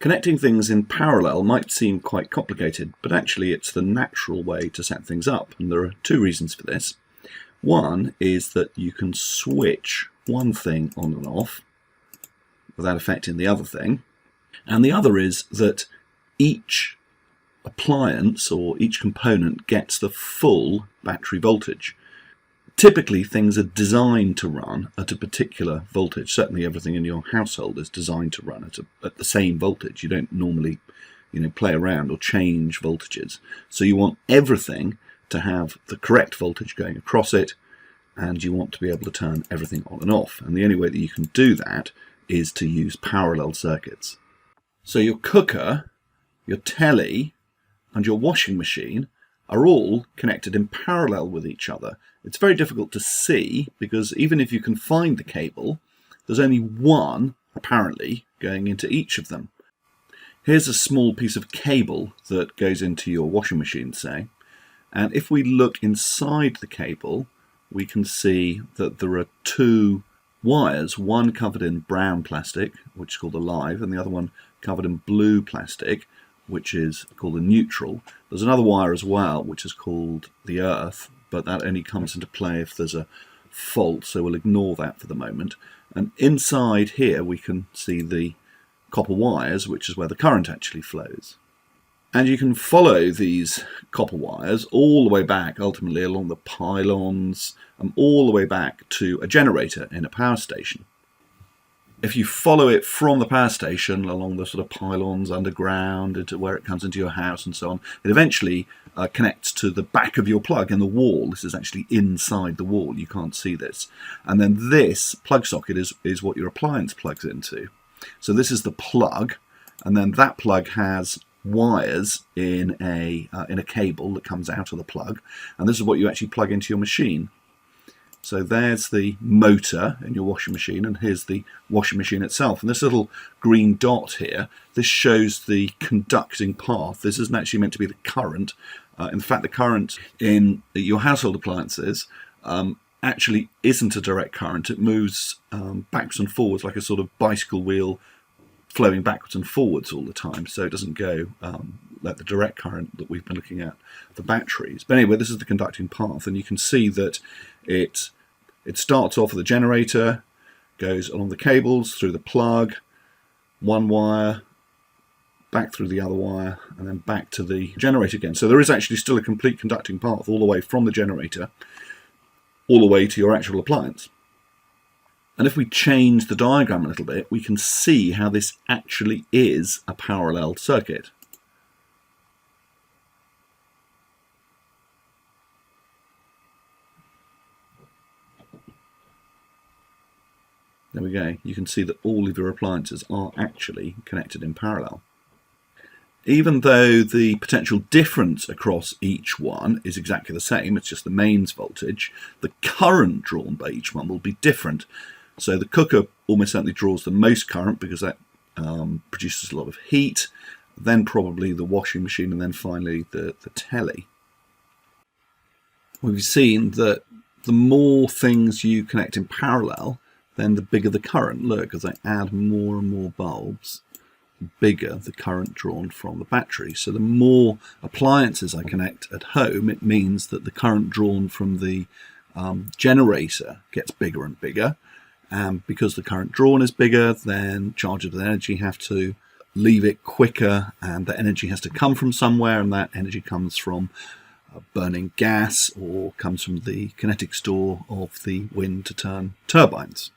Connecting things in parallel might seem quite complicated, but actually it's the natural way to set things up, and there are two reasons for this. One is that you can switch one thing on and off without affecting the other thing, and the other is that each appliance or each component gets the full battery voltage. Typically things are designed to run at a particular voltage. Certainly everything in your household is designed to run at the same voltage. You don't normally play around or change voltages. So you want everything to have the correct voltage going across it, and you want to be able to turn everything on and off. And the only way that you can do that is to use parallel circuits. So your cooker, your telly, and your washing machine are all connected in parallel with each other. It's very difficult to see because even if you can find the cable, there's only one apparently going into each of them. Here's a small piece of cable that goes into your washing machine, say, and if we look inside the cable, we can see that there are two wires, one covered in brown plastic, which is called a live, and the other one covered in blue plastic, which is called a neutral. There's another wire as well, which is called the earth, but that only comes into play if there's a fault, so we'll ignore that for the moment. And inside here we can see the copper wires, which is where the current actually flows. And you can follow these copper wires all the way back, ultimately along the pylons, and all the way back to a generator in a power station. If you follow it from the power station along the sort of pylons underground into where it comes into your house and so on, it eventually connects to the back of your plug in the wall. This is actually inside the wall. You can't see this. And then this plug socket is what your appliance plugs into. So this is the plug, and then that plug has wires in a cable that comes out of the plug, and this is what you actually plug into your machine. So there's the motor in your washing machine, and here's the washing machine itself. And this little green dot here, this shows the conducting path. This isn't actually meant to be the current. In fact, the current in your household appliances actually isn't a direct current. It moves backwards and forwards like a sort of bicycle wheel flowing backwards and forwards all the time. So it doesn't go like the direct current that we've been looking at for batteries. But anyway, this is the conducting path, and you can see that it starts off with a generator, goes along the cables, through the plug, one wire, back through the other wire, and then back to the generator again. So there is actually still a complete conducting path all the way from the generator all the way to your actual appliance. And if we change the diagram a little bit, we can see how this actually is a parallel circuit. There we go. You can see that all of your appliances are actually connected in parallel. Even though the potential difference across each one is exactly the same, it's just the mains voltage, the current drawn by each one will be different. So the cooker almost certainly draws the most current because that produces a lot of heat, then probably the washing machine, and then finally the telly. We've seen that the more things you connect in parallel, then the bigger the current. Look, as I add more and more bulbs, the bigger the current drawn from the battery. So the more appliances I connect at home, it means that the current drawn from the generator gets bigger and bigger. And because the current drawn is bigger, then charges of energy have to leave it quicker, and the energy has to come from somewhere, and that energy comes from burning gas or comes from the kinetic store of the wind to turn turbines.